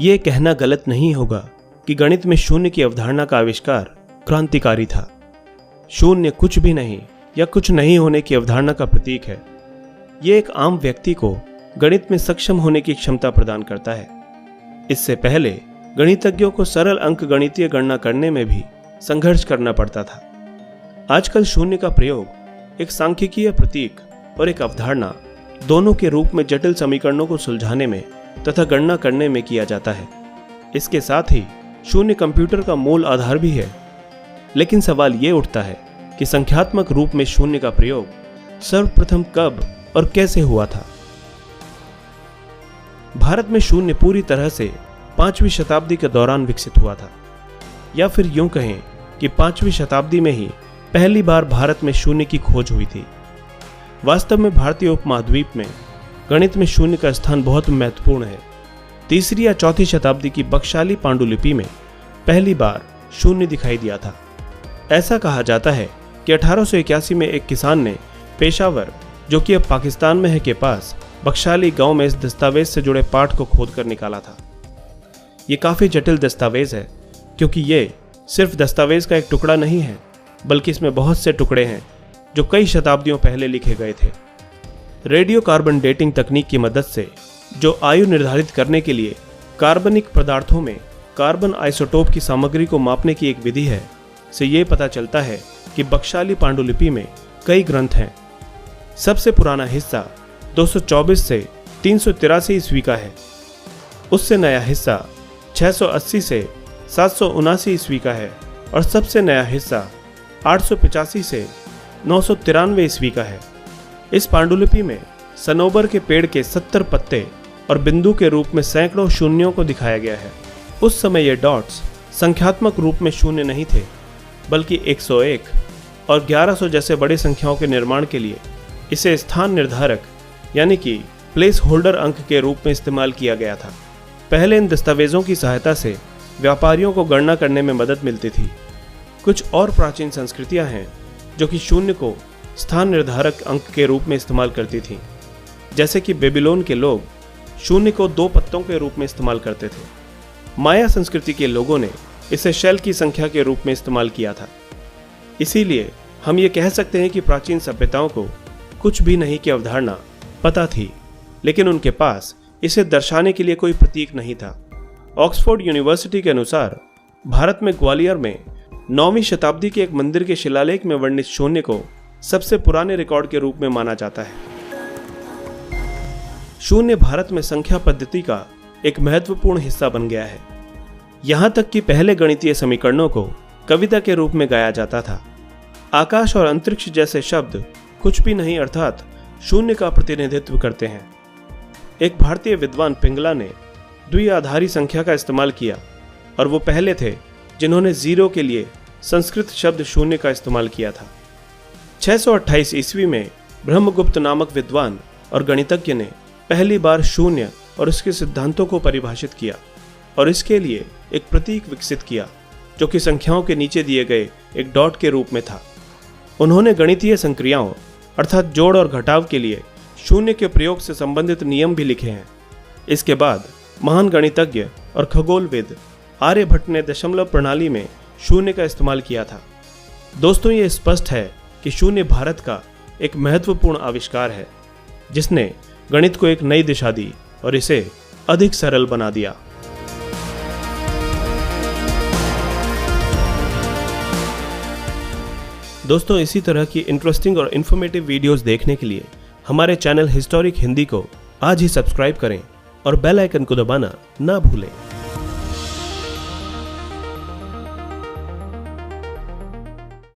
ये कहना गलत नहीं होगा कि गणित में शून्य की अवधारणा का आविष्कार क्रांतिकारी था। शून्य कुछ भी नहीं या कुछ नहीं होने की अवधारणा का प्रतीक है। ये एक आम व्यक्ति को गणित में सक्षम होने की क्षमता प्रदान करता है। इससे पहले गणितज्ञों को सरल अंक गणितीय गणना करने में भी संघर्ष करना पड़ता था। आजकल शून्य का प्रयोग एक सांख्यिकीय प्रतीक और एक अवधारणा दोनों के रूप में जटिल समीकरणों को सुलझाने में तथा गणना करने में किया जाता है। इसके साथ ही शून्य कंप्यूटर का मूल आधार भी है। लेकिन सवाल ये उठता है कि संख्यात्मक रूप में शून्य का प्रयोग सर्वप्रथम कब और कैसे हुआ था। भारत में शून्य पूरी तरह से 5वीं शताब्दी के दौरान विकसित हुआ था, या फिर यूं कहें कि 5वीं शताब्दी में ही पहली बार भारत में शून्य की खोज हुई थी। वास्तव में भारतीय उपमहाद्वीप में गणित में शून्य का स्थान बहुत महत्वपूर्ण है। 3री या 4थी शताब्दी की बख्शाली पांडुलिपि में पहली बार शून्य दिखाई दिया था। ऐसा कहा जाता है कि 1881 में एक किसान ने पेशावर, जो कि अब पाकिस्तान में है, के पास बख्शाली गांव में इस दस्तावेज से जुड़े पाठ को खोदकर निकाला था। ये काफी जटिल दस्तावेज है क्योंकि ये सिर्फ दस्तावेज का एक टुकड़ा नहीं है, बल्कि इसमें बहुत से टुकड़े हैं जो कई शताब्दियों पहले लिखे गए थे। रेडियो कार्बन डेटिंग तकनीक की मदद से जो आयु निर्धारित करने के लिए कार्बनिक पदार्थों में कार्बन आइसोटोप की सामग्री को मापने की एक विधि है, से ये पता चलता है कि बख्शाली पांडुलिपि में कई ग्रंथ हैं। सबसे पुराना हिस्सा 224 से 383 ईस्वी का है। उससे नया हिस्सा 680 से 779 ईस्वी का है और सबसे नया हिस्सा 885 से 993 ईस्वी का है। इस पांडुलिपि में सनोबर के पेड़ के 70 पत्ते और बिंदु के रूप में सैकड़ों शून्यों को दिखाया गया है। उस समय ये डॉट्स संख्यात्मक रूप में शून्य नहीं थे, बल्कि 101 और 1100 जैसे बड़ी संख्याओं के निर्माण के लिए इसे स्थान निर्धारक यानी कि प्लेस होल्डर अंक के रूप में इस्तेमाल किया गया था। पहले इन दस्तावेजों की सहायता से व्यापारियों को गणना करने में मदद मिलती थी। कुछ और प्राचीन संस्कृतियां हैं जो कि शून्य को स्थान निर्धारक अंक के रूप में इस्तेमाल करती थीं। जैसे कि बेबीलोन के लोग शून्य को 2 पत्तों के रूप में इस्तेमाल करते थे। माया संस्कृति के लोगों ने इसे शेल की संख्या के रूप में इस्तेमाल किया था। इसीलिए हम ये कह सकते हैं कि प्राचीन सभ्यताओं को कुछ भी नहीं की अवधारणा पता थी, लेकिन उनके पास इसे दर्शाने के लिए कोई प्रतीक नहीं था। ऑक्सफोर्ड यूनिवर्सिटी के अनुसार भारत में ग्वालियर में 9वीं शताब्दी के एक मंदिर के शिलालेख में वर्णित शून्य को सबसे पुराने रिकॉर्ड के रूप में माना जाता है। शून्य भारत में संख्या पद्धति का एक महत्वपूर्ण हिस्सा बन गया है। यहां तक कि पहले गणितीय समीकरणों को कविता के रूप में गाया जाता था। आकाश और अंतरिक्ष जैसे शब्द कुछ भी नहीं अर्थात शून्य का प्रतिनिधित्व करते हैं। एक भारतीय विद्वान पिंगला ने द्विआधारी संख्या का इस्तेमाल किया और वो पहले थे जिन्होंने जीरो के लिए संस्कृत शब्द शून्य का इस्तेमाल किया था। 628 ईस्वी में ब्रह्मगुप्त नामक विद्वान और गणितज्ञ ने पहली बार शून्य और उसके सिद्धांतों को परिभाषित किया और इसके लिए एक प्रतीक विकसित किया जो कि संख्याओं के नीचे दिए गए एक डॉट के रूप में था। उन्होंने गणितीय संक्रियाओं अर्थात जोड़ और घटाव के लिए शून्य के प्रयोग से संबंधित नियम भी लिखे हैं। इसके बाद महान गणितज्ञ और खगोलविद आर्यभट्ट ने दशमलव प्रणाली में शून्य का इस्तेमाल किया था। दोस्तों, ये स्पष्ट है कि शून्य भारत का एक महत्वपूर्ण आविष्कार है जिसने गणित को एक नई दिशा दी और इसे अधिक सरल बना दिया। दोस्तों, इसी तरह की इंटरेस्टिंग और इन्फॉर्मेटिव वीडियोस देखने के लिए हमारे चैनल हिस्टोरिक हिंदी को आज ही सब्सक्राइब करें और बेल आइकन को दबाना ना भूलें।